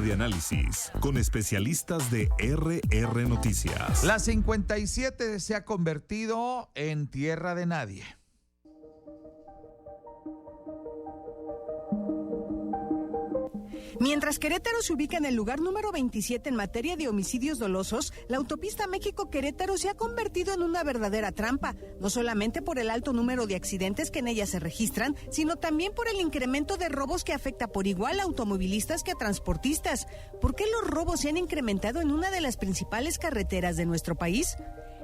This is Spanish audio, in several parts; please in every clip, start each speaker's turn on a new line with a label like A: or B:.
A: de análisis con especialistas de RR Noticias.
B: La 57 se ha convertido en tierra de nadie.
C: Mientras Querétaro se ubica en el lugar número 27 en materia de homicidios dolosos, la autopista México-Querétaro se ha convertido en una verdadera trampa, no solamente por el alto número de accidentes que en ella se registran, sino también por el incremento de robos que afecta por igual a automovilistas que a transportistas. ¿Por qué los robos se han incrementado en una de las principales carreteras de nuestro país?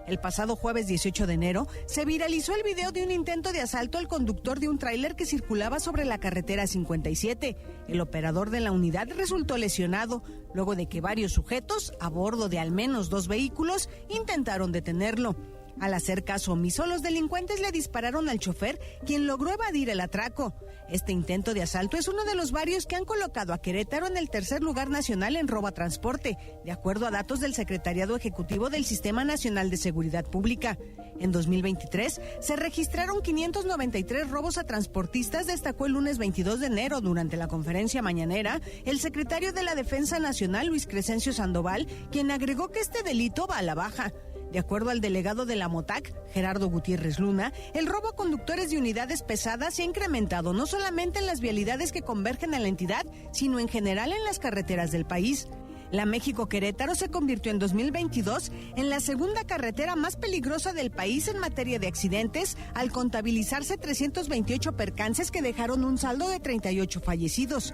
C: El pasado jueves 18 de enero se viralizó el video de un intento de asalto al conductor de un tráiler que circulaba sobre la carretera 57. El operador de la unidad resultó lesionado, luego de que varios sujetos, a bordo de al menos 2 vehículos, intentaron detenerlo. Al hacer caso omiso, los delincuentes le dispararon al chofer, quien logró evadir el atraco. Este intento de asalto es uno de los varios que han colocado a Querétaro en el tercer lugar nacional en robo a transporte, de acuerdo a datos del Secretariado Ejecutivo del Sistema Nacional de Seguridad Pública. En 2023 se registraron 593 robos a transportistas, destacó el lunes 22 de enero durante la conferencia mañanera el secretario de la Defensa Nacional, Luis Crescencio Sandoval, quien agregó que este delito va a la baja. De acuerdo al delegado de la MOTAC, Gerardo Gutiérrez Luna, el robo a conductores de unidades pesadas se ha incrementado no solamente en las vialidades que convergen a la entidad, sino en general en las carreteras del país. La México-Querétaro se convirtió en 2022 en la segunda carretera más peligrosa del país en materia de accidentes, al contabilizarse 328 percances que dejaron un saldo de 38 fallecidos.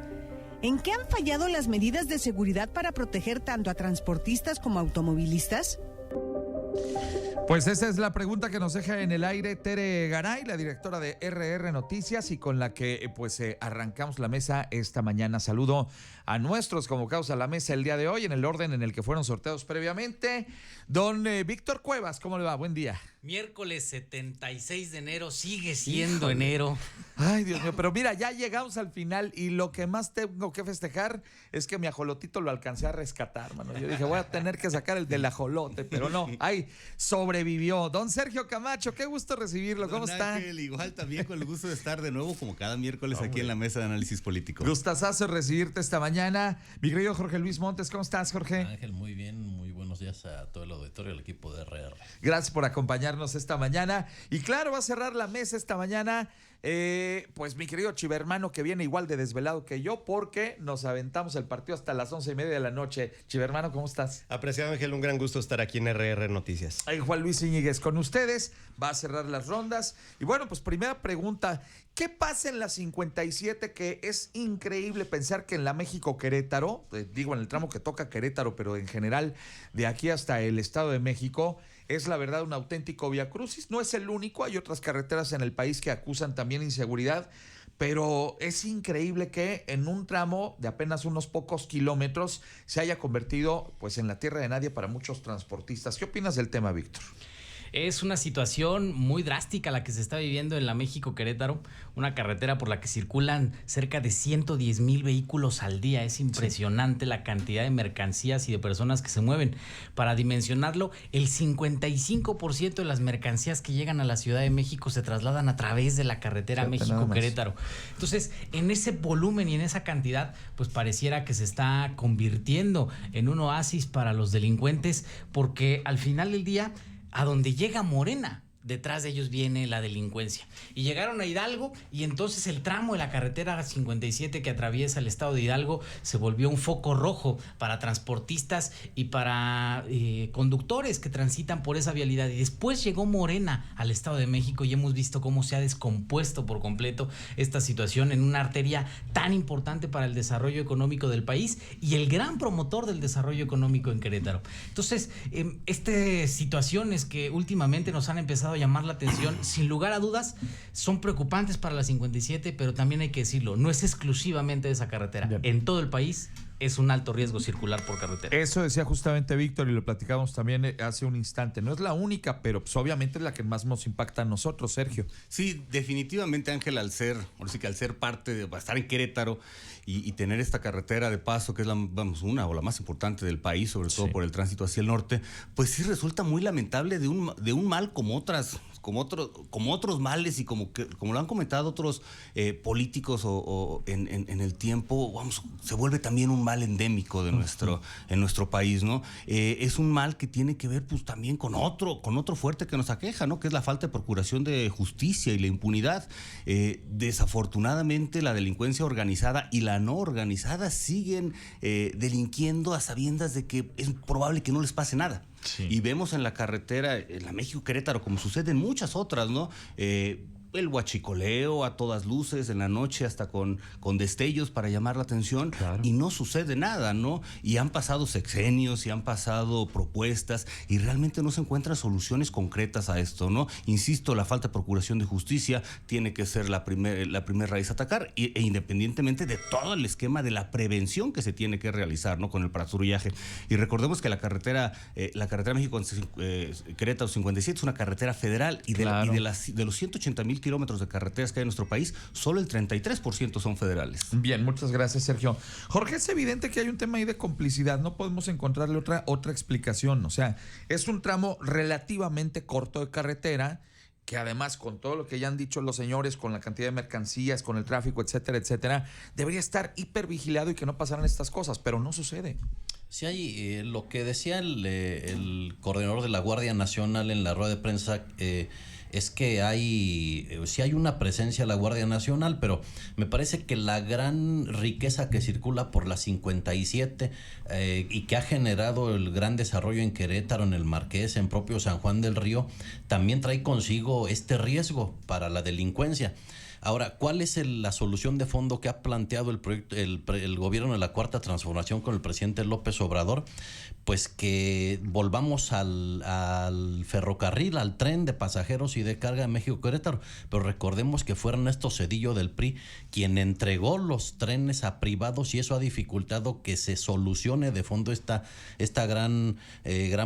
C: ¿En qué han fallado las medidas de seguridad para proteger tanto a transportistas como a automovilistas?
B: Pues esa es la pregunta que nos deja en el aire Tere Garay, la directora de RR Noticias, y con la que arrancamos la mesa esta mañana. Saludo a nuestros convocados a la mesa el día de hoy, en el orden en el que fueron sorteados previamente. Don Víctor Cuevas, ¿cómo le va? Buen día.
D: Miércoles 76 de enero, sigue siendo enero.
B: Ay, Dios mío, pero mira, ya llegamos al final y lo que más tengo que festejar es que mi ajolotito lo alcancé a rescatar, mano. Yo dije, voy a tener que sacar el del ajolote, pero no, sobrevivió. Don Sergio Camacho, qué gusto recibirlo, ¿cómo está?
E: Ángel, igual también con el gusto de estar de nuevo como cada miércoles aquí en la mesa de análisis político.
B: Gustazazo recibirte esta mañana. Mi querido Jorge Luis Montes, ¿cómo estás, Jorge?
F: Ángel, muy bien, muy buenos días a todo el auditorio, al equipo de RR.
B: Gracias por acompañarnos esta mañana. Y claro, va a cerrar la mesa esta mañana, pues mi querido Chivermano, que viene igual de desvelado que yo, porque nos aventamos el partido hasta las 11:30 de la noche. Chivermano, ¿cómo estás?
G: Apreciado, Ángel, un gran gusto estar aquí en RR Noticias.
B: Ay, Juan Luis Íñiguez con ustedes, va a cerrar las rondas. Y bueno, pues primera pregunta, ¿qué pasa en la 57? Que es increíble pensar que en la México-Querétaro, digo en el tramo que toca Querétaro, pero en general de aquí hasta el Estado de México, es la verdad un auténtico viacrucis. No es el único, hay otras carreteras en el país que acusan también inseguridad, pero es increíble que en un tramo de apenas unos pocos kilómetros se haya convertido pues en la tierra de nadie para muchos transportistas. ¿Qué opinas del tema, Víctor?
D: Es una situación muy drástica la que se está viviendo en la México-Querétaro, una carretera por la que circulan cerca de 110,000 vehículos al día. Es impresionante la cantidad de mercancías y de personas que se mueven. Para dimensionarlo, el 55% de las mercancías que llegan a la Ciudad de México se trasladan a través de la carretera México-Querétaro. Entonces, en ese volumen y en esa cantidad, pues pareciera que se está convirtiendo en un oasis para los delincuentes, porque al final del día, a donde llega Morena, detrás de ellos viene la delincuencia. Y llegaron a Hidalgo y entonces el tramo de la carretera 57 que atraviesa el estado de Hidalgo se volvió un foco rojo para transportistas y para conductores que transitan por esa vialidad. Y después llegó Morena al Estado de México y hemos visto cómo se ha descompuesto por completo esta situación en una arteria tan importante para el desarrollo económico del país y el gran promotor del desarrollo económico en Querétaro. Entonces, estas situaciones que últimamente nos han empezado a llamar la atención, sin lugar a dudas, son preocupantes para la 57, pero también hay que decirlo, no es exclusivamente de esa carretera. Bien. En todo el país es un alto riesgo circular por carretera.
B: Eso decía justamente Víctor y lo platicábamos también hace un instante. No es la única, pero pues obviamente es la que más nos impacta a nosotros, Sergio.
E: Sí, definitivamente, Ángel, al ser parte de estar en Querétaro y tener esta carretera de paso, que es una o la más importante del país, sobre todo por el tránsito hacia el norte, pues sí resulta muy lamentable de un mal como otros males y como lo han comentado otros políticos en el tiempo, se vuelve también un mal endémico de en nuestro país, ¿no? Es un mal que tiene que ver pues también con otro fuerte que nos aqueja, ¿no? Que es la falta de procuración de justicia y la impunidad. Desafortunadamente la delincuencia organizada y la no organizada siguen delinquiendo a sabiendas de que es probable que no les pase nada. Sí. Y vemos en la carretera, en la México-Querétaro, como sucede en muchas otras, ¿no? El huachicoleo a todas luces en la noche, hasta con destellos para llamar la atención, claro. Y no sucede nada, ¿no? Y han pasado sexenios y han pasado propuestas y realmente no se encuentran soluciones concretas a esto, ¿no? Insisto, la falta de procuración de justicia tiene que ser la primer raíz a atacar, e independientemente de todo el esquema de la prevención que se tiene que realizar, ¿no? Con el patrullaje. Y recordemos que la carretera México-Querétaro 57 es una carretera federal y de los 180,000 kilómetros de carreteras que hay en nuestro país, solo el 33% son federales.
B: Bien, muchas gracias, Sergio. Jorge, es evidente que hay un tema ahí de complicidad, no podemos encontrarle otra explicación, o sea, es un tramo relativamente corto de carretera, que además con todo lo que ya han dicho los señores, con la cantidad de mercancías, con el tráfico, etcétera, debería estar hipervigilado y que no pasaran estas cosas, pero no sucede.
F: Sí, hay lo que decía el coordinador de la Guardia Nacional en la rueda de prensa, es que sí hay una presencia de la Guardia Nacional, pero me parece que la gran riqueza que circula por la 57 y que ha generado el gran desarrollo en Querétaro, en el Marqués, en propio San Juan del Río, también trae consigo este riesgo para la delincuencia. Ahora, ¿cuál es la solución de fondo que ha planteado el gobierno de la Cuarta Transformación con el presidente López Obrador? Pues que volvamos al ferrocarril, al tren de pasajeros y de carga de México-Querétaro. Pero recordemos que fue Ernesto Zedillo del PRI quien entregó los trenes a privados y eso ha dificultado que se solucione de fondo esta gran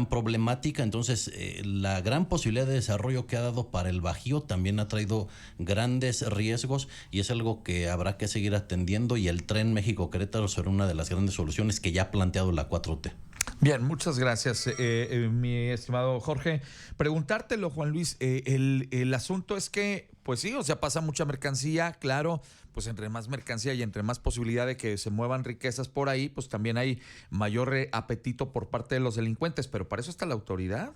F: problemática. Entonces, la gran posibilidad de desarrollo que ha dado para el Bajío también ha traído grandes riesgos y es algo que habrá que seguir atendiendo, y el tren México-Querétaro será una de las grandes soluciones que ya ha planteado la 4T.
B: Bien, muchas gracias, mi estimado Jorge. Preguntártelo, Juan Luis, el asunto es que, pues sí, o sea, pasa mucha mercancía, claro, pues entre más mercancía y entre más posibilidad de que se muevan riquezas por ahí, pues también hay mayor apetito por parte de los delincuentes, pero para eso está la autoridad.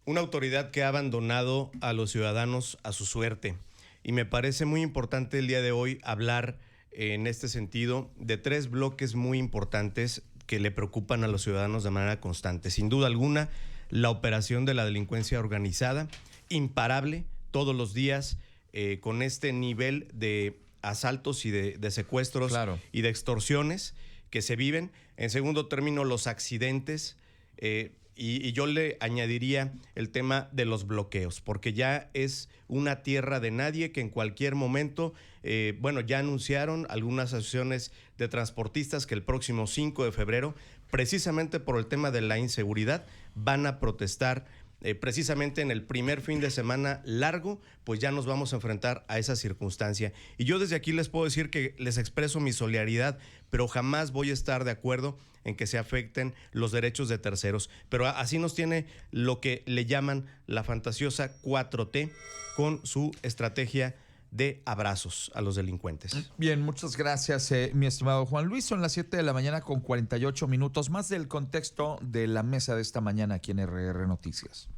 G: Una autoridad que ha abandonado a los ciudadanos a su suerte. Y me parece muy importante el día de hoy hablar en este sentido de 3 bloques muy importantes que le preocupan a los ciudadanos de manera constante. Sin duda alguna, la operación de la delincuencia organizada, imparable todos los días, con este nivel de asaltos y de secuestros, claro, y de extorsiones que se viven. En segundo término, los accidentes, y yo le añadiría el tema de los bloqueos, porque ya es una tierra de nadie que en cualquier momento, ya anunciaron algunas asociaciones de transportistas que el próximo 5 de febrero, precisamente por el tema de la inseguridad, van a protestar. Precisamente en el primer fin de semana largo, pues ya nos vamos a enfrentar a esa circunstancia. Y yo desde aquí les puedo decir que les expreso mi solidaridad, pero jamás voy a estar de acuerdo en que se afecten los derechos de terceros. Pero así nos tiene lo que le llaman la fantasiosa 4T con su estrategia de abrazos a los delincuentes.
B: Bien, muchas gracias, mi estimado Juan Luis. Son las 7 de la mañana con 48 minutos. Más del contexto de la mesa de esta mañana aquí en RR Noticias.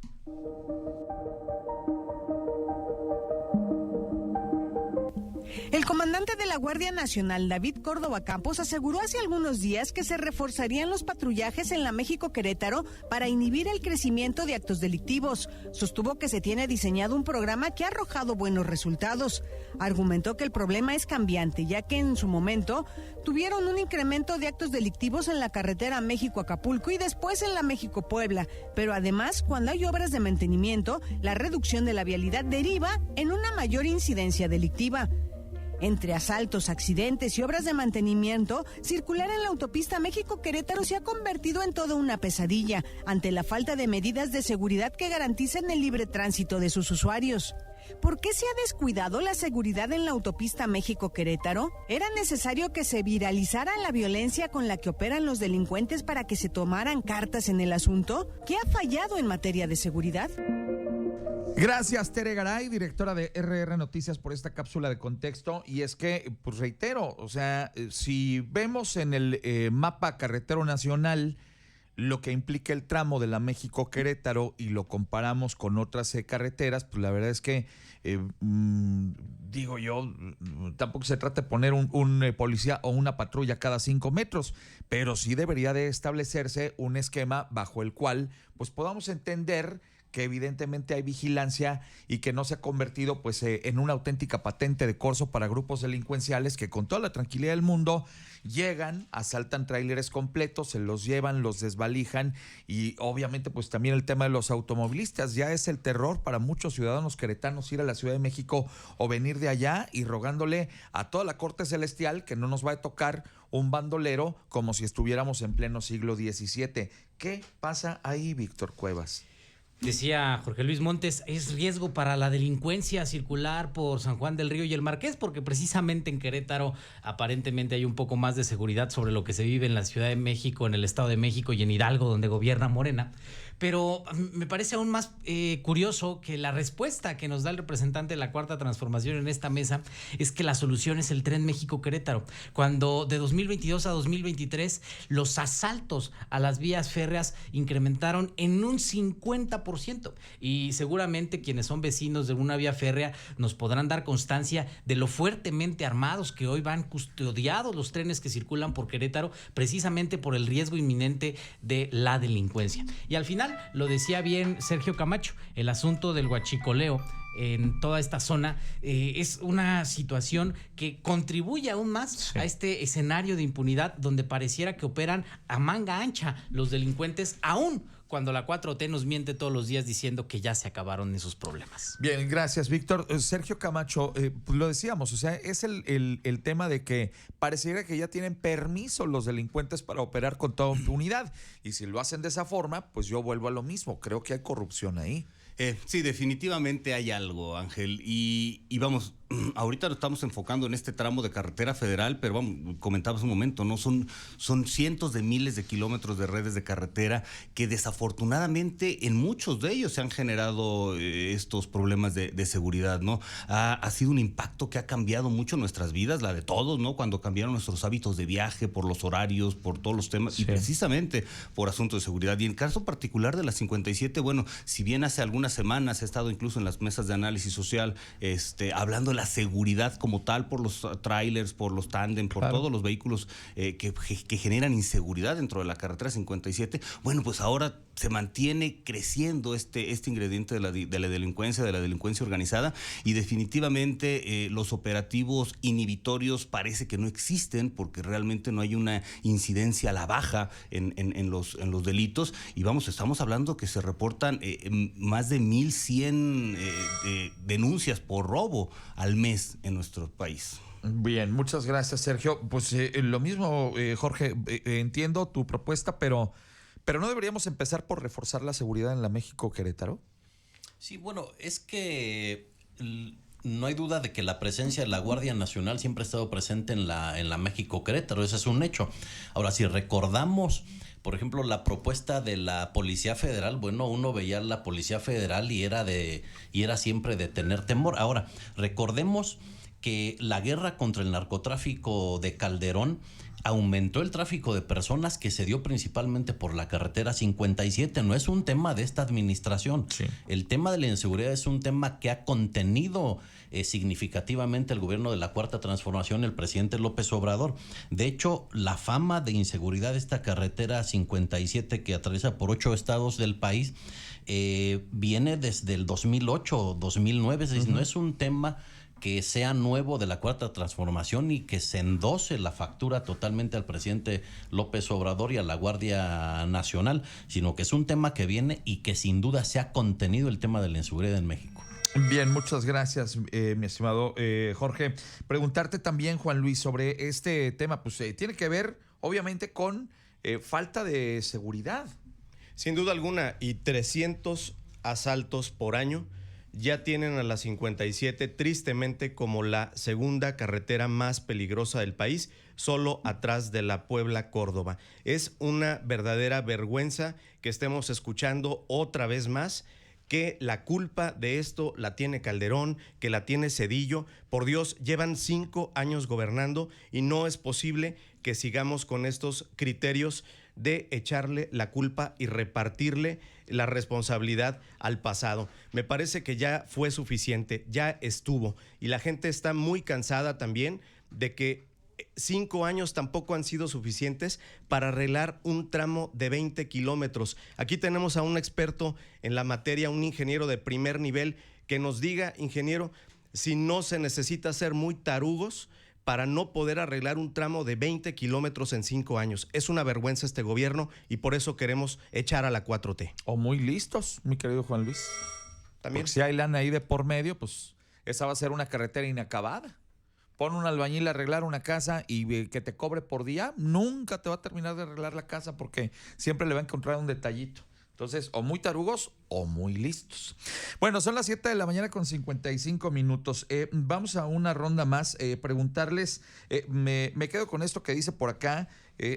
C: El comandante de la Guardia Nacional, David Córdoba Campos, aseguró hace algunos días que se reforzarían los patrullajes en la México-Querétaro para inhibir el crecimiento de actos delictivos. Sostuvo que se tiene diseñado un programa que ha arrojado buenos resultados. Argumentó que el problema es cambiante, ya que en su momento tuvieron un incremento de actos delictivos en la carretera México-Acapulco y después en la México-Puebla. Pero además, cuando hay obras de mantenimiento, la reducción de la vialidad deriva en una mayor incidencia delictiva. Entre asaltos, accidentes y obras de mantenimiento, circular en la autopista México-Querétaro se ha convertido en toda una pesadilla ante la falta de medidas de seguridad que garanticen el libre tránsito de sus usuarios. ¿Por qué se ha descuidado la seguridad en la autopista México-Querétaro? ¿Era necesario que se viralizara la violencia con la que operan los delincuentes para que se tomaran cartas en el asunto? ¿Qué ha fallado en materia de seguridad?
B: Gracias, Tere Garay, directora de RR Noticias, por esta cápsula de contexto. Y es que, pues reitero, o sea, si vemos en el mapa carretero nacional lo que implica el tramo de la México-Querétaro y lo comparamos con otras carreteras, pues la verdad es que, digo yo, tampoco se trata de poner un policía o una patrulla cada 5 metros, pero sí debería de establecerse un esquema bajo el cual pues podamos entender que evidentemente hay vigilancia y que no se ha convertido pues en una auténtica patente de corso para grupos delincuenciales que con toda la tranquilidad del mundo llegan, asaltan tráileres completos, se los llevan, los desvalijan y obviamente pues también el tema de los automovilistas. Ya es el terror para muchos ciudadanos queretanos ir a la Ciudad de México o venir de allá y rogándole a toda la corte celestial que no nos va a tocar un bandolero como si estuviéramos en pleno siglo XVII. ¿Qué pasa ahí, Víctor Cuevas?
D: Decía Jorge Luis Montes, es riesgo para la delincuencia circular por San Juan del Río y el Marqués, porque precisamente en Querétaro aparentemente hay un poco más de seguridad sobre lo que se vive en la Ciudad de México, en el Estado de México y en Hidalgo, donde gobierna Morena. Pero me parece aún más curioso que la respuesta que nos da el representante de la Cuarta Transformación en esta mesa es que la solución es el Tren México-Querétaro, cuando de 2022 a 2023 los asaltos a las vías férreas incrementaron en un 50%. Y seguramente quienes son vecinos de una vía férrea nos podrán dar constancia de lo fuertemente armados que hoy van custodiados los trenes que circulan por Querétaro, precisamente por el riesgo inminente de la delincuencia. Y al final, lo decía bien Sergio Camacho, el asunto del huachicoleo en toda esta zona es una situación que contribuye aún más a este escenario de impunidad donde pareciera que operan a manga ancha los delincuentes, aún cuando la 4T nos miente todos los días diciendo que ya se acabaron esos problemas.
B: Bien, gracias, Víctor. Sergio Camacho, pues lo decíamos, o sea, es el tema de que pareciera que ya tienen permiso los delincuentes para operar con toda impunidad. Y si lo hacen de esa forma, pues yo vuelvo a lo mismo. Creo que hay corrupción ahí.
E: Sí, definitivamente hay algo, Ángel. Y vamos, ahorita nos estamos enfocando en este tramo de carretera federal, pero vamos, comentabas un momento, ¿no? Son cientos de miles de kilómetros de redes de carretera que desafortunadamente en muchos de ellos se han generado estos problemas de seguridad, ¿no? Ha sido un impacto que ha cambiado mucho nuestras vidas, la de todos, ¿no? Cuando cambiaron nuestros hábitos de viaje por los horarios, por todos los temas, y precisamente por asuntos de seguridad. Y en el caso particular de la 57, bueno, si bien hace algunas semanas he estado incluso en las mesas de análisis social hablando de la seguridad como tal por los trailers, por los tándem, por todos los vehículos que generan inseguridad dentro de la carretera 57, bueno, pues ahora se mantiene creciendo este ingrediente de la delincuencia organizada, y definitivamente los operativos inhibitorios parece que no existen porque realmente no hay una incidencia a la baja en los delitos. Y vamos, estamos hablando que se reportan más de 1,100 denuncias por robo al mes en nuestro país.
B: Bien, muchas gracias, Sergio. Pues lo mismo, Jorge, entiendo tu propuesta, pero ¿no deberíamos empezar por reforzar la seguridad en la México-Querétaro?
F: Sí, bueno, es que no hay duda de que la presencia de la Guardia Nacional siempre ha estado presente en la México-Querétaro, ese es un hecho. Ahora, si recordamos, por ejemplo, la propuesta de la Policía Federal, bueno, uno veía la Policía Federal y era siempre de tener temor. Ahora, recordemos que la guerra contra el narcotráfico de Calderón aumentó el tráfico de personas, que se dio principalmente por la carretera 57. No es un tema de esta administración. Sí. El tema de la inseguridad es un tema que ha contenido significativamente el gobierno de la Cuarta Transformación, el presidente López Obrador. De hecho, la fama de inseguridad de esta carretera 57, que atraviesa por 8 estados del país, viene desde el 2008, 2009. No es un tema que sea nuevo de la Cuarta Transformación y que se endose la factura totalmente al presidente López Obrador y a la Guardia Nacional, sino que es un tema que viene y que sin duda se ha contenido el tema de la inseguridad en México.
B: Bien, muchas gracias, mi estimado Jorge. Preguntarte también, Juan Luis, sobre este tema, pues tiene que ver obviamente con falta de seguridad.
G: Sin duda alguna, y 300 asaltos por año ya tienen a la 57 tristemente como la segunda carretera más peligrosa del país, solo atrás de la Puebla-Córdoba. Es una verdadera vergüenza que estemos escuchando otra vez más que la culpa de esto la tiene Calderón, que la tiene Zedillo. Por Dios, llevan 5 años gobernando y no es posible que sigamos con estos criterios de echarle la culpa y repartirle la responsabilidad al pasado. Me parece que ya fue suficiente, ya estuvo. Y la gente está muy cansada también de que 5 años tampoco han sido suficientes para arreglar un tramo de 20 kilómetros. Aquí tenemos a un experto en la materia, un ingeniero de primer nivel, que nos diga, ingeniero, si no se necesita ser muy tarugos para no poder arreglar un tramo de 20 kilómetros en 5 años. Es una vergüenza este gobierno y por eso queremos echar a la 4T.
B: O muy listos, mi querido Juan Luis.
G: También.
B: Porque si hay lana ahí de por medio, pues esa va a ser una carretera inacabada. Pon un albañil a arreglar una casa y que te cobre por día, nunca te va a terminar de arreglar la casa porque siempre le va a encontrar un detallito. Entonces, o muy tarugos o muy listos. Bueno, son las 7 de la mañana con 55 minutos. Vamos a una ronda más. Preguntarles, me quedo con esto que dice por acá.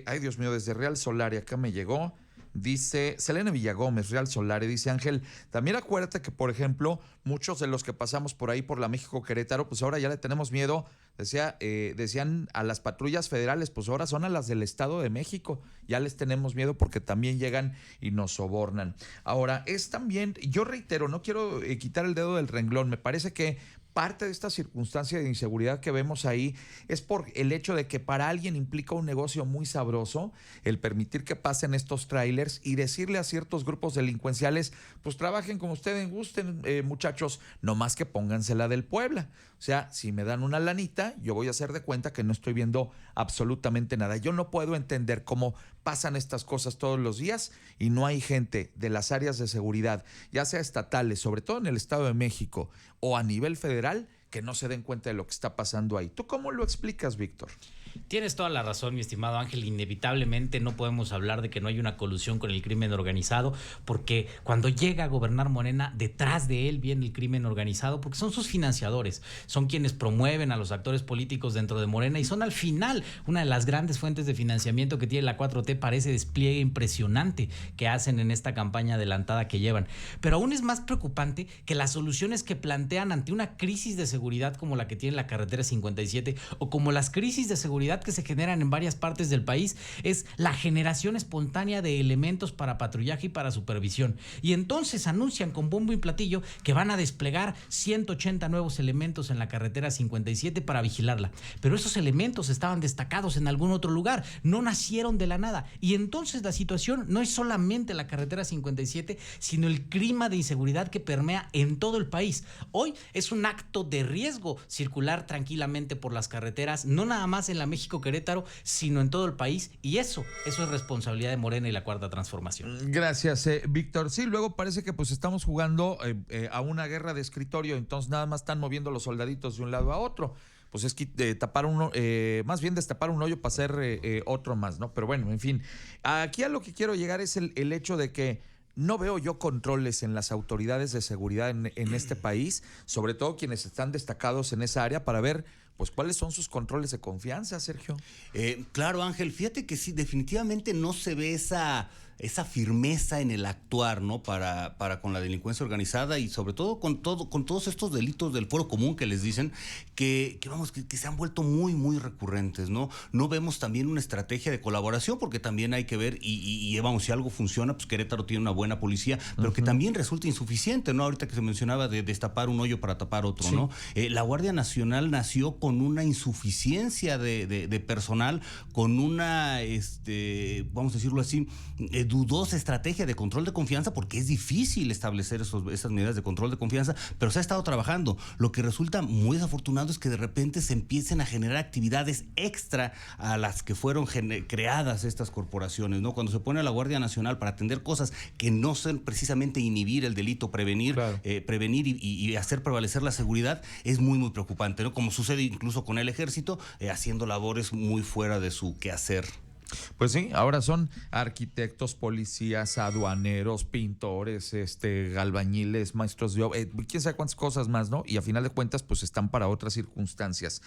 B: Ay, Dios mío, desde Real Solari, acá me llegó. Dice Selene Villagómez, Real Solari, dice Ángel, también acuérdate que, por ejemplo, muchos de los que pasamos por ahí, por la México-Querétaro, pues ahora ya le tenemos miedo, decían a las patrullas federales, pues ahora son a las del Estado de México, ya les tenemos miedo porque también llegan y nos sobornan. Ahora, es también, yo reitero, no quiero quitar el dedo del renglón, me parece que parte de esta circunstancia de inseguridad que vemos ahí es por el hecho de que para alguien implica un negocio muy sabroso el permitir que pasen estos trailers y decirle a ciertos grupos delincuenciales, pues trabajen como ustedes gusten, muchachos, no más que póngansela del Puebla. O sea, si me dan una lanita, yo voy a hacer de cuenta que no estoy viendo absolutamente nada. Yo no puedo entender cómo pasan estas cosas todos los días y no hay gente de las áreas de seguridad, ya sea estatales, sobre todo en el Estado de México o a nivel federal, que no se den cuenta de lo que está pasando ahí. ¿Tú cómo lo explicas, Víctor?
D: Tienes toda la razón, mi estimado Ángel. Inevitablemente no podemos hablar de que no hay una colusión con el crimen organizado, porque cuando llega a gobernar Morena, detrás de él viene el crimen organizado, porque son sus financiadores, son quienes promueven a los actores políticos dentro de Morena y son al final una de las grandes fuentes de financiamiento que tiene la 4T para ese despliegue impresionante que hacen en esta campaña adelantada que llevan. Pero aún es más preocupante que las soluciones que plantean ante una crisis de seguridad como la que tiene la carretera 57 o como las crisis de seguridad que se generan en varias partes del país es la generación espontánea de elementos para patrullaje y para supervisión. Y entonces anuncian con bombo y platillo que van a desplegar 180 nuevos elementos en la carretera 57 para vigilarla. Pero esos elementos estaban destacados en algún otro lugar, no nacieron de la nada. Y entonces la situación no es solamente la carretera 57, sino el clima de inseguridad que permea en todo el país. Hoy es un acto de riesgo circular tranquilamente por las carreteras, no nada más en la México-Querétaro, sino en todo el país, y eso es responsabilidad de Morena y la Cuarta Transformación.
B: Gracias, Víctor. Sí, luego parece que pues estamos jugando a una guerra de escritorio, entonces nada más están moviendo los soldaditos de un lado a otro. Pues es que tapar uno, más bien destapar un hoyo para hacer otro más, ¿no? Pero bueno, en fin, aquí a lo que quiero llegar es el hecho de que no veo yo controles en las autoridades de seguridad en este país, sobre todo quienes están destacados en esa área, para ver pues cuáles son sus controles de confianza, Sergio.
E: Claro, Ángel, fíjate que sí, definitivamente no se ve esa firmeza en el actuar, ¿no? Para con la delincuencia organizada y sobre todo con todos estos delitos del fuero común que les dicen que se han vuelto muy, muy recurrentes, ¿no? No vemos también una estrategia de colaboración, porque también hay que ver, y vamos, si algo funciona, pues Querétaro tiene una buena policía, pero que también resulta insuficiente, ¿no? Ahorita que se mencionaba de destapar un hoyo para tapar otro, sí, ¿no? La Guardia Nacional nació con una insuficiencia de personal, con una, vamos a decirlo así, dudosa estrategia de control de confianza, porque es difícil establecer esas medidas de control de confianza, pero se ha estado trabajando. Lo que resulta muy desafortunado es que de repente se empiecen a generar actividades extra a las que fueron creadas estas corporaciones, ¿no? Cuando se pone a la Guardia Nacional para atender cosas que no son precisamente inhibir el delito, prevenir, claro, prevenir y hacer prevalecer la seguridad, es muy, muy preocupante, ¿no? Como sucede incluso con el Ejército, haciendo labores muy fuera de su quehacer.
B: Pues sí, ahora son arquitectos, policías, aduaneros, pintores, albañiles, maestros de obra, quién sabe cuántas cosas más, ¿no? Y a final de cuentas, pues están para otras circunstancias.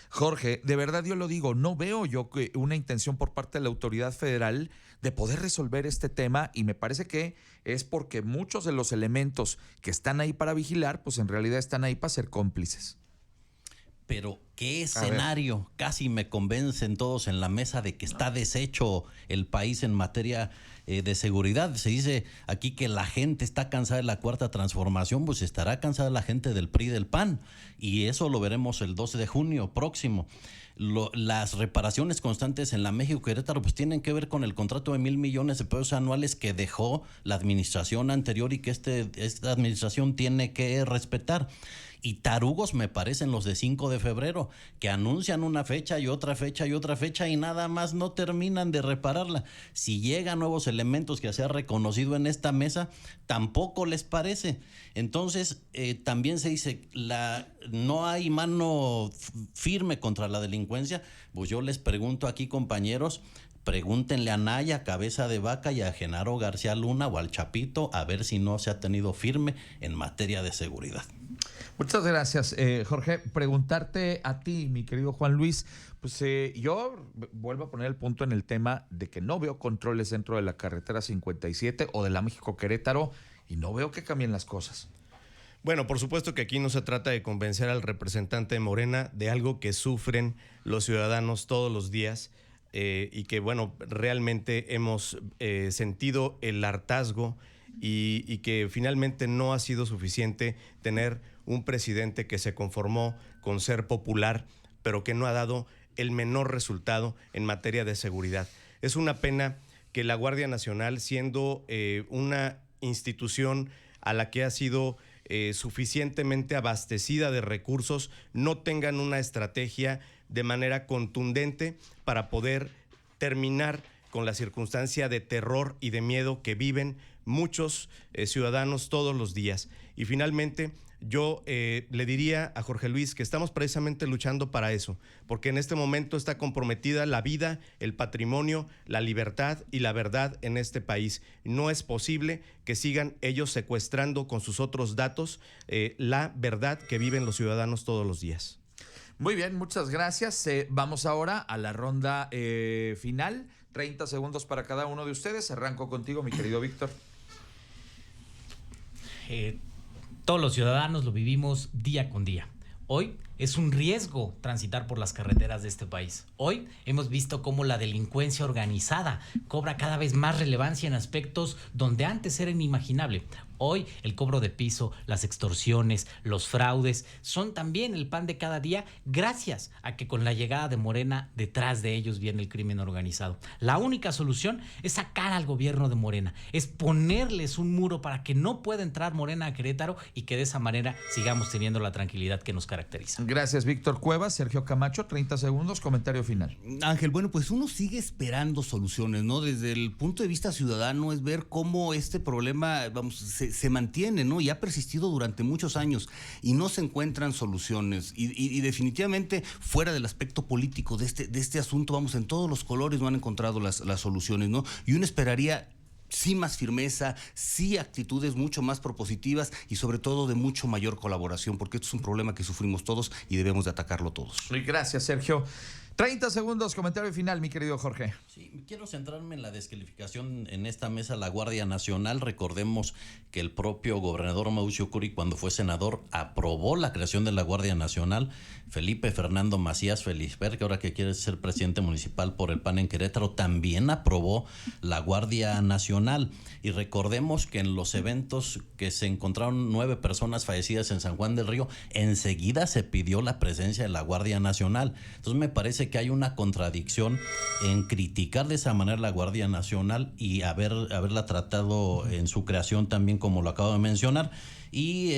B: Jorge, de verdad yo lo digo, no veo yo que una intención por parte de la autoridad federal de poder resolver este tema, y me parece que es porque muchos de los elementos que están ahí para vigilar, pues en realidad están ahí para ser cómplices.
F: Pero qué escenario, casi me convencen todos en la mesa de que está deshecho el país en materia de seguridad. Se dice aquí que la gente está cansada de la cuarta transformación, pues estará cansada la gente del PRI y del PAN, y eso lo veremos el 12 de junio próximo. Las reparaciones constantes en la México Querétaro pues tienen que ver con el contrato de 1,000 millones de pesos anuales que dejó la administración anterior y que esta administración tiene que respetar. Y tarugos me parecen los de 5 de febrero, que anuncian una fecha y otra fecha y otra fecha y nada más no terminan de repararla. Si llegan nuevos elementos que se ha reconocido en esta mesa, tampoco les parece. Entonces, también se dice, no hay mano firme contra la delincuencia. Pues yo les pregunto aquí, compañeros, pregúntenle a Naya, Cabeza de Vaca, y a Genaro García Luna o al Chapito, a ver si no se ha tenido firme en materia de seguridad.
B: Muchas gracias, Jorge. Preguntarte a ti, mi querido Juan Luis, pues yo vuelvo a poner el punto en el tema de que no veo controles dentro de la carretera 57 o de la México Querétaro y no veo que cambien las cosas.
G: Bueno, por supuesto que aquí no se trata de convencer al representante de Morena de algo que sufren los ciudadanos todos los días y que, bueno, realmente hemos sentido el hartazgo y que finalmente no ha sido suficiente tener un presidente que se conformó con ser popular, pero que no ha dado el menor resultado en materia de seguridad. Es una pena que la Guardia Nacional, siendo una institución a la que ha sido suficientemente abastecida de recursos, no tengan una estrategia de manera contundente para poder terminar con la circunstancia de terror y de miedo que viven muchos ciudadanos todos los días. Y finalmente, yo le diría a Jorge Luis que estamos precisamente luchando para eso, porque en este momento está comprometida la vida, el patrimonio, la libertad y la verdad en este país. No es posible que sigan ellos secuestrando con sus otros datos la verdad que viven los ciudadanos todos los días.
B: Muy bien, muchas gracias. Vamos ahora a la ronda final. 30 segundos para cada uno de ustedes. Arranco contigo, mi querido Víctor.
D: Todos los ciudadanos lo vivimos día con día. Hoy es un riesgo transitar por las carreteras de este país. Hoy hemos visto cómo la delincuencia organizada cobra cada vez más relevancia en aspectos donde antes era inimaginable. Hoy el cobro de piso, las extorsiones, los fraudes son también el pan de cada día, gracias a que con la llegada de Morena detrás de ellos viene el crimen organizado. La única solución es sacar al gobierno de Morena, es ponerles un muro para que no pueda entrar Morena a Querétaro y que de esa manera sigamos teniendo la tranquilidad que nos caracteriza.
B: Gracias, Víctor Cuevas. Sergio Camacho, 30 segundos, comentario final.
E: Ángel, bueno, pues uno sigue esperando soluciones, ¿no? Desde el punto de vista ciudadano es ver cómo este problema, se mantiene, ¿no? Y ha persistido durante muchos años y no se encuentran soluciones. Y definitivamente, fuera del aspecto político de este asunto, en todos los colores no han encontrado las soluciones, ¿no? Y uno esperaría sí más firmeza, sí actitudes mucho más propositivas y sobre todo de mucho mayor colaboración, porque esto es un problema que sufrimos todos y debemos de atacarlo todos.
B: Gracias, Sergio. 30 segundos, comentario final, mi querido Jorge.
F: Sí, quiero centrarme en la descalificación en esta mesa la Guardia Nacional. Recordemos que el propio gobernador Mauricio Curi, cuando fue senador, aprobó la creación de la Guardia Nacional. Felipe Fernando Macías Felisper, que ahora que quiere ser presidente municipal por el PAN en Querétaro, también aprobó la Guardia Nacional. Y recordemos que en los eventos que se encontraron 9 personas fallecidas en San Juan del Río, enseguida se pidió la presencia de la Guardia Nacional. Entonces me parece que hay una contradicción en criticar de esa manera la Guardia Nacional y haberla tratado en su creación también como lo acabo de mencionar. Y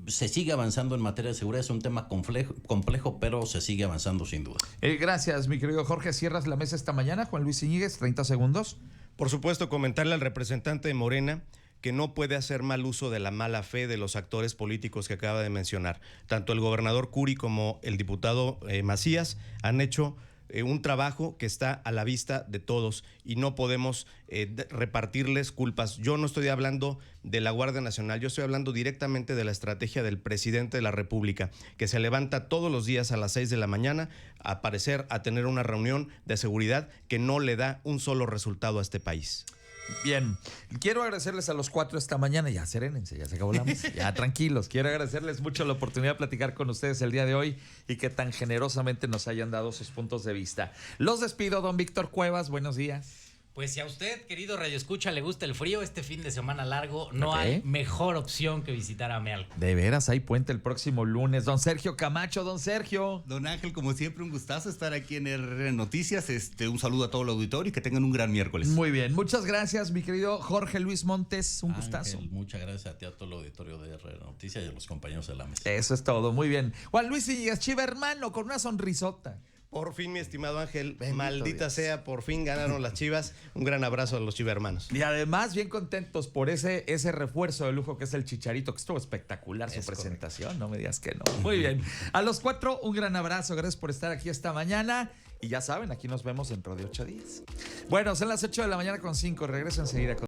F: se sigue avanzando en materia de seguridad. Es un tema complejo, pero se sigue avanzando sin duda.
B: Gracias, mi querido Jorge. Cierras la mesa esta mañana. Juan Luis Iñiguez, 30 segundos.
G: Por supuesto, comentarle al representante de Morena que no puede hacer mal uso de la mala fe de los actores políticos que acaba de mencionar. Tanto el gobernador Curi como el diputado Macías han hecho un trabajo que está a la vista de todos y no podemos repartirles culpas. Yo no estoy hablando de la Guardia Nacional, yo estoy hablando directamente de la estrategia del presidente de la República, que se levanta todos los días a las 6 de la mañana a tener una reunión de seguridad que no le da un solo resultado a este país.
B: Bien, quiero agradecerles a los 4 esta mañana. Ya serénense, ya se acabó la mesa. Ya tranquilos. Quiero agradecerles mucho la oportunidad de platicar con ustedes el día de hoy y que tan generosamente nos hayan dado sus puntos de vista. Los despido, don Víctor Cuevas. Buenos días.
D: Pues si a usted, querido Radio Escucha, le gusta el frío, este fin de semana largo, no hay mejor opción que visitar Amealco.
B: De veras, hay puente el próximo lunes. Don Sergio Camacho, don Sergio.
E: Don Ángel, como siempre, un gustazo estar aquí en RR Noticias. Un saludo a todo el auditorio y que tengan un gran miércoles.
B: Muy bien, muchas gracias, mi querido Jorge Luis Montes. Un gustazo.
F: Muchas gracias a ti, a todo el auditorio de RR Noticias y a los compañeros de la mesa.
B: Eso es todo, muy bien. Juan Luis Iñiguez, Chiva hermano, con una sonrisota.
G: Por fin, mi estimado Ángel,
B: Bendito
G: maldita
B: Dios.
G: sea, por fin ganaron las Chivas. Un gran abrazo a los chivermanos.
B: Y además, bien contentos por ese refuerzo de lujo que es el Chicharito, que estuvo espectacular su presentación, no me digas que no. Muy bien. A los 4, un gran abrazo, gracias por estar aquí esta mañana. Y ya saben, aquí nos vemos dentro de 8 días. Bueno, son las 8 de la mañana con 5, regreso enseguida con